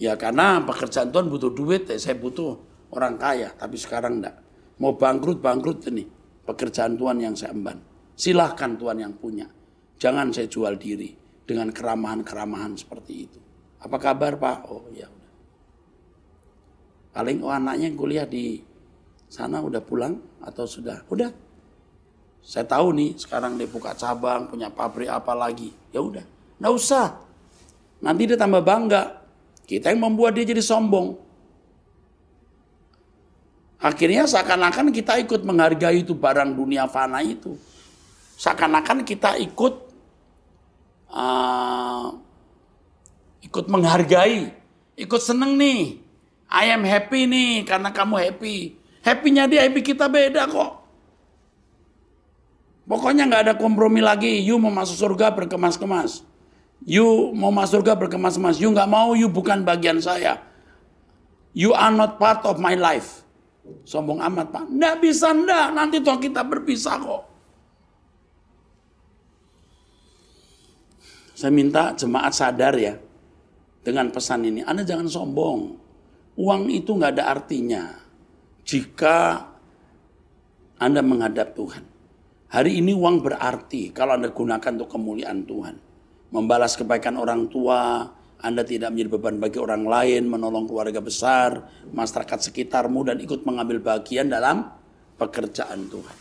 Ya karena pekerjaan Tuhan butuh duit. Saya butuh orang kaya. Tapi sekarang enggak. Mau bangkrut ini. Pekerjaan Tuhan yang saya emban. Silahkan Tuhan yang punya. Jangan saya jual diri. Dengan keramahan-keramahan seperti itu. Apa kabar Pak? Oh ya udah. Paling anaknya yang kuliah di sana udah pulang. Atau sudah? Udah. Saya tahu nih sekarang dia buka cabang. Punya pabrik apa lagi. Ya udah. Nggak usah. Nanti dia tambah bangga. Kita yang membuat dia jadi sombong. Akhirnya seakan-akan kita ikut menghargai itu barang dunia fana itu. Seakan-akan kita ikut menghargai, ikut seneng nih. I am happy nih karena kamu happy. Happy-nya dia, happy kita beda kok. Pokoknya nggak ada kompromi lagi. You mau masuk surga berkemas-kemas. You mau masuk surga berkemas-kemas. You nggak mau, you bukan bagian saya. You are not part of my life. Sombong amat Pak. Nggak bisa ndak. Nanti toh kita berpisah kok. Saya minta jemaat sadar ya. Dengan pesan ini. Anda jangan sombong. Uang itu nggak ada artinya. Jika Anda menghadap Tuhan. Hari ini uang berarti. Kalau Anda gunakan untuk kemuliaan Tuhan. Membalas kebaikan orang tua. Anda tidak menjadi beban bagi orang lain, menolong keluarga besar, masyarakat sekitarmu, dan ikut mengambil bagian dalam pekerjaan Tuhan.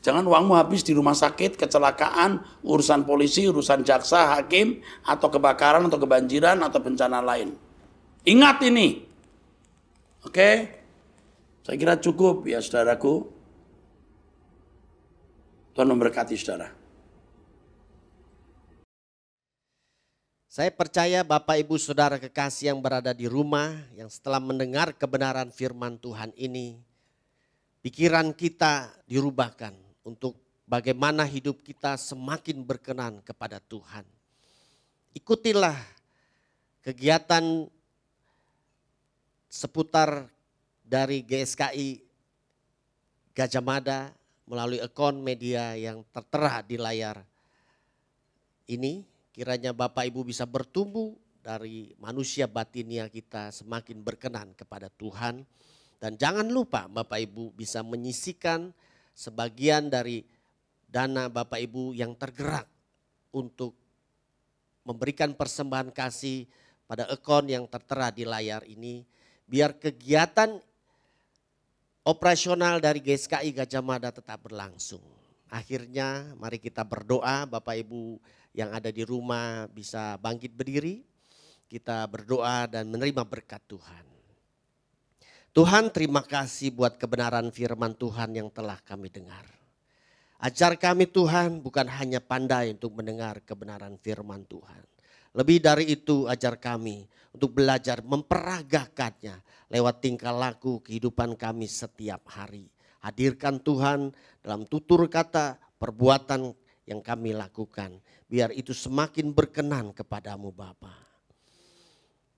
Jangan uangmu habis di rumah sakit, kecelakaan, urusan polisi, urusan jaksa, hakim, atau kebakaran, atau kebanjiran, atau bencana lain. Ingat ini. Oke? Saya kira cukup ya saudaraku. Tuhan memberkati saudara. Saya percaya Bapak Ibu Saudara kekasih yang berada di rumah, yang setelah mendengar kebenaran firman Tuhan ini, pikiran kita dirubahkan untuk bagaimana hidup kita semakin berkenan kepada Tuhan. Ikutilah kegiatan seputar dari GSKI Gajah Mada melalui akun media yang tertera di layar ini. Kiranya Bapak Ibu bisa bertumbuh dari manusia batinia kita semakin berkenan kepada Tuhan. Dan jangan lupa Bapak Ibu bisa menyisikan sebagian dari dana Bapak Ibu yang tergerak untuk memberikan persembahan kasih pada akun yang tertera di layar ini. Biar kegiatan operasional dari GSKI Gajah Mada tetap berlangsung. Akhirnya mari kita berdoa, Bapak Ibu yang ada di rumah bisa bangkit berdiri. Kita berdoa dan menerima berkat Tuhan. Tuhan, terima kasih buat kebenaran firman Tuhan yang telah kami dengar. Ajar kami Tuhan bukan hanya pandai untuk mendengar kebenaran firman Tuhan. Lebih dari itu ajar kami untuk belajar memperagakannya lewat tingkah laku kehidupan kami setiap hari. Hadirkan Tuhan dalam tutur kata perbuatan yang kami lakukan. Biar itu semakin berkenan kepadamu Bapa.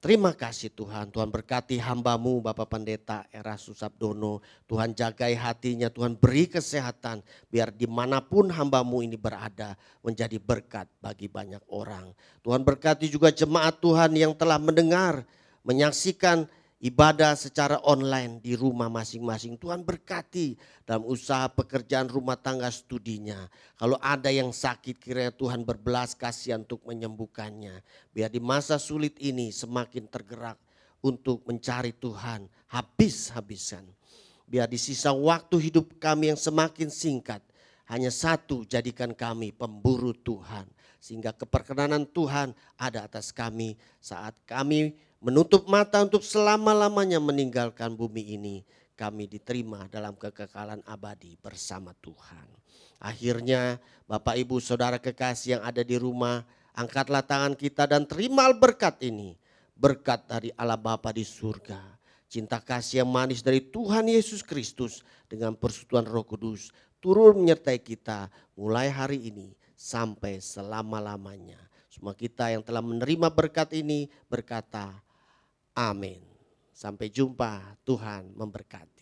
Terima kasih Tuhan, Tuhan berkati hamba-Mu Bapak Pendeta Eras Susabdono. Tuhan jagai hatinya, Tuhan beri kesehatan. Biar dimanapun hamba-Mu ini berada menjadi berkat bagi banyak orang. Tuhan berkati juga jemaat Tuhan yang telah mendengar, menyaksikan ibadah secara online di rumah masing-masing. Tuhan berkati dalam usaha pekerjaan rumah tangga studinya. Kalau ada yang sakit kiranya Tuhan berbelas kasihan untuk menyembuhkannya. Biar di masa sulit ini semakin tergerak untuk mencari Tuhan habis-habisan. Biar di sisa waktu hidup kami yang semakin singkat, hanya satu, jadikan kami pemburu Tuhan. Sehingga keperkenanan Tuhan ada atas kami saat kami menutup mata untuk selama-lamanya meninggalkan bumi ini. Kami diterima dalam kekekalan abadi bersama Tuhan. Akhirnya Bapak Ibu Saudara kekasih yang ada di rumah, angkatlah tangan kita dan terimalah berkat ini. Berkat dari Allah Bapa di surga. Cinta kasih yang manis dari Tuhan Yesus Kristus dengan persekutuan Roh Kudus turun menyertai kita mulai hari ini sampai selama-lamanya. Semua kita yang telah menerima berkat ini berkata, amin. Sampai jumpa, Tuhan memberkati.